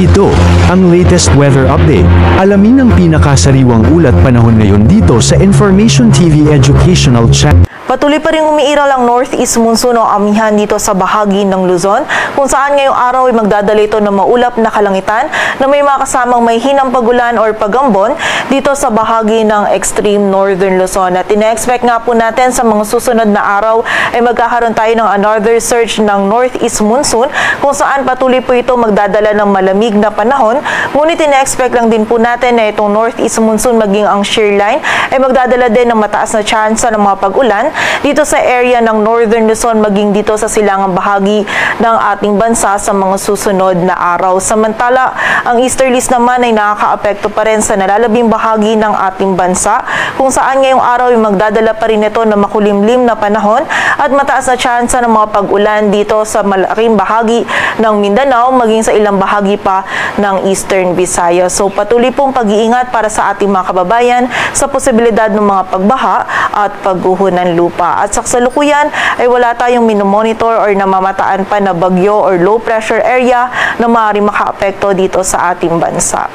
Ito, ang latest weather update. Alamin ang pinakasariwang ulat panahon ngayon dito sa Information TV Educational Channel. Patuloy pa rin umiiral ang northeast monsoon o amihan dito sa bahagi ng Luzon, kung saan ngayong araw ay magdadala ito ng maulap na kalangitan na may mga kasamang may hinang pagulan or pagambon dito sa bahagi ng extreme northern Luzon. At ina-expect nga po natin sa mga susunod na araw ay magkakaroon tayo ng another surge ng northeast monsoon, kung saan patuloy po ito magdadala ng malamig na panahon. Ngunit ina-expect lang din po natin na itong northeast monsoon maging ang shear line ay magdadala din ng mataas na tsansa ng mga pag-ulan dito sa area ng northern Luzon maging dito sa silangang bahagi ng ating bansa sa mga susunod na araw. Samantala, ang easterlies naman ay nakakaapekto pa rin sa nalalabing bahagi ng ating bansa, kung saan ngayong araw ay magdadala pa rin ito ng makulimlim na panahon at mataas na tsansa ng mga pag-ulan dito sa malaking bahagi ng Mindanao maging sa ilang bahagi pa ng Eastern Visayas. So patuloy pong pag-iingat para sa ating mga kababayan sa posibilidad ng mga pagbaha at pagguho ng lupa. At sa kasalukuyan ay wala tayong minomonitor or namamataan pa na bagyo or low pressure area na maaaring makaapekto dito sa ating bansa.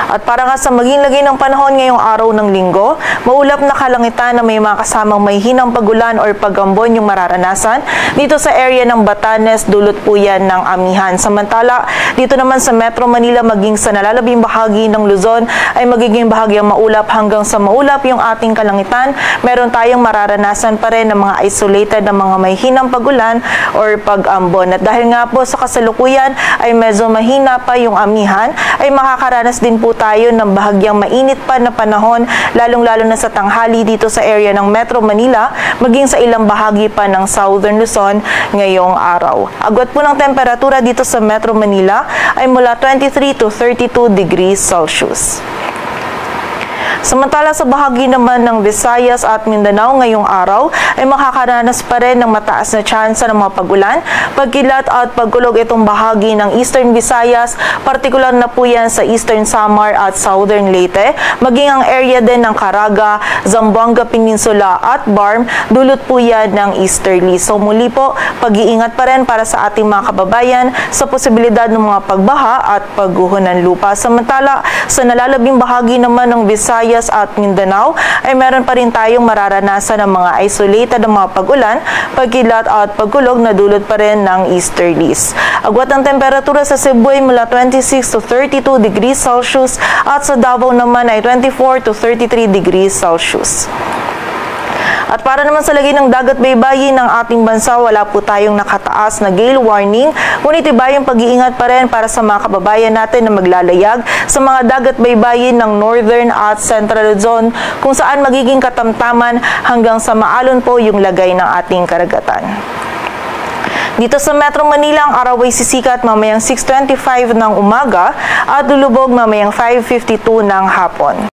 At para nga sa maging lagay ng panahon ngayong araw ng linggo, maulap na kalangitan na may mga kasamang may hinang pagulan or pagambon yung mararanasan dito sa area ng Batanes, dulot po yan ng amihan. Samantala, dito naman sa Metro Manila maging sa nalalabing bahagi ng Luzon ay magiging bahagyang maulap hanggang sa maulap yung ating kalangitan. Meron tayong mararanasan pa rin ng mga isolated na mga may hinang pagulan or pag-ambon. At dahil nga po sa kasalukuyan ay medyo mahina pa yung amihan, ay makakaranas din po tayo ng bahagyang mainit pa na panahon, lalong-lalo na sa tanghali dito sa area ng Metro Manila, maging sa ilang bahagi pa ng Southern Luzon ngayong araw. Agwat po ng temperatura dito sa Metro Manila ay mula 23 to 32 degrees Celsius. Samantala sa bahagi naman ng Visayas at Mindanao ngayong araw ay makakaranas pa rin ng mataas na tsansa ng mga pag-ulan, pagkilat at pagkulog itong bahagi ng Eastern Visayas, partikular na po yan sa Eastern Samar at Southern Leyte, maging ang area din ng Caraga, Zamboanga Peninsula at Barm, dulot po yan ng easterly. So muli po, pag-iingat pa rin para sa ating mga kababayan sa posibilidad ng mga pagbaha at pagguho ng lupa. Samantala, sa nalalabing bahagi naman ng Visayas at Mindanao ay meron pa rin tayong mararanasan ng mga isolated na mga pag-ulan, pagkilat at pagkulog na dulot pa rin ng easterlies. Agwat ang temperatura sa Cebu ay mula 26 to 32 degrees Celsius at sa Davao naman ay 24 to 33 degrees Celsius. At para naman sa lagay ng dagat baybayin ng ating bansa, wala po tayong nakataas na gale warning, ngunit iba yung pag-iingat pa rin para sa mga kababayan natin na maglalayag sa mga dagat baybayin ng Northern at Central Luzon, kung saan magiging katamtaman hanggang sa maalon po yung lagay ng ating karagatan. Dito sa Metro Manila, ang araw ay sisikat mamayang 6:25 ng umaga at lulubog mamayang 5:52 ng hapon.